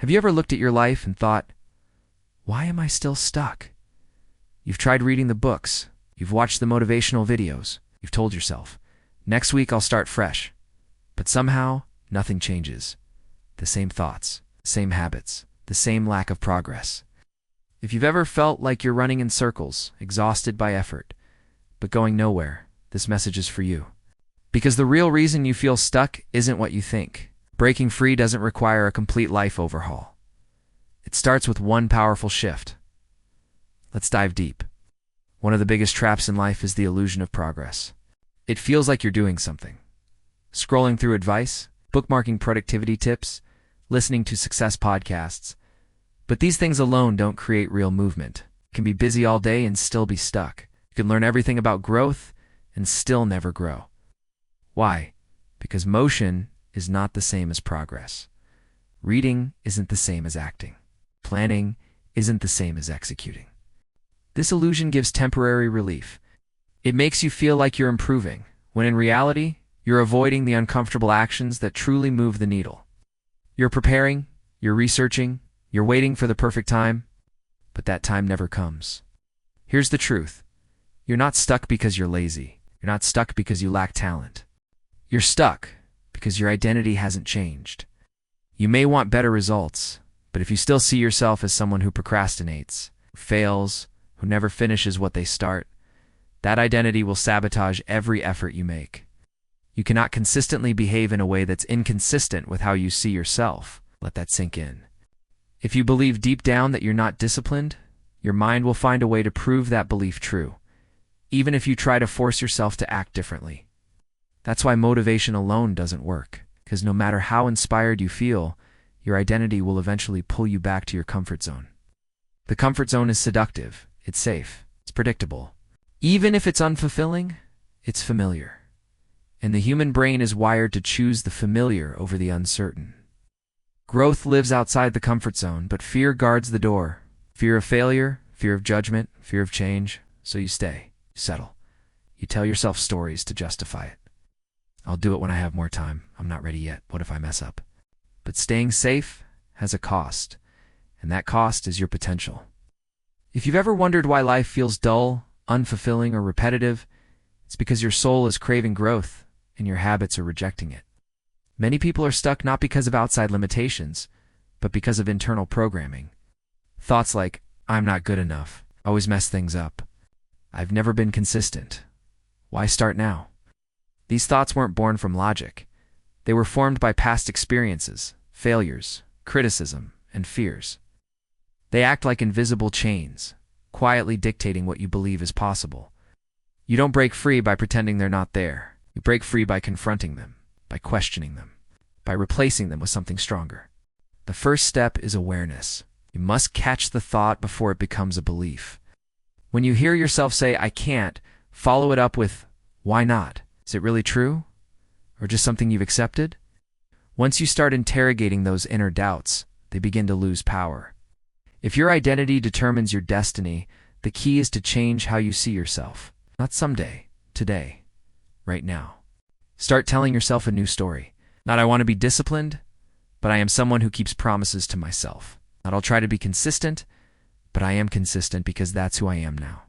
Have you ever looked at your life and thought, why am I still stuck? You've tried reading the books, you've watched the motivational videos, you've told yourself, next week I'll start fresh. But somehow, nothing changes. The same thoughts, the same habits, the same lack of progress. If you've ever felt like you're running in circles, exhausted by effort, but going nowhere, this message is for you. Because the real reason you feel stuck isn't what you think. Breaking free doesn't require a complete life overhaul. It starts with one powerful shift. Let's dive deep. One of the biggest traps in life is the illusion of progress. It feels like you're doing something. Scrolling through advice, bookmarking productivity tips, listening to success podcasts. But these things alone don't create real movement. You can be busy all day and still be stuck. You can learn everything about growth and still never grow. Why? Because motion is not the same as progress. Reading isn't the same as acting. Planning isn't the same as executing. This illusion gives temporary relief. It makes you feel like you're improving, when in reality, you're avoiding the uncomfortable actions that truly move the needle. You're preparing, you're researching, you're waiting for the perfect time, but that time never comes. Here's the truth. You're not stuck because you're lazy. You're not stuck because you lack talent. You're stuck because your identity hasn't changed. You may want better results, but if you still see yourself as someone who procrastinates, who fails, who never finishes what they start, that identity will sabotage every effort you make. You cannot consistently behave in a way that's inconsistent with how you see yourself. Let that sink in. If you believe deep down that you're not disciplined, your mind will find a way to prove that belief true, even if you try to force yourself to act differently. That's why motivation alone doesn't work, because no matter how inspired you feel, your identity will eventually pull you back to your comfort zone. The comfort zone is seductive, it's safe, it's predictable. Even if it's unfulfilling, it's familiar. And the human brain is wired to choose the familiar over the uncertain. Growth lives outside the comfort zone, but fear guards the door. Fear of failure, fear of judgment, fear of change. So you stay, you settle. You tell yourself stories to justify it. I'll do it when I have more time. I'm not ready yet. What if I mess up? But staying safe has a cost, and that cost is your potential. If you've ever wondered why life feels dull, unfulfilling, or repetitive, it's because your soul is craving growth and your habits are rejecting it. Many people are stuck not because of outside limitations, but because of internal programming. Thoughts like, I'm not good enough, always mess things up. I've never been consistent. Why start now? These thoughts weren't born from logic. They were formed by past experiences, failures, criticism, and fears. They act like invisible chains, quietly dictating what you believe is possible. You don't break free by pretending they're not there. You break free by confronting them, by questioning them, by replacing them with something stronger. The first step is awareness. You must catch the thought before it becomes a belief. When you hear yourself say, I can't, follow it up with, why not? Is it really true? Or just something you've accepted? Once you start interrogating those inner doubts, they begin to lose power. If your identity determines your destiny, the key is to change how you see yourself. Not someday, today, right now. Start telling yourself a new story. Not I want to be disciplined, but I am someone who keeps promises to myself. Not I'll try to be consistent, but I am consistent because that's who I am now.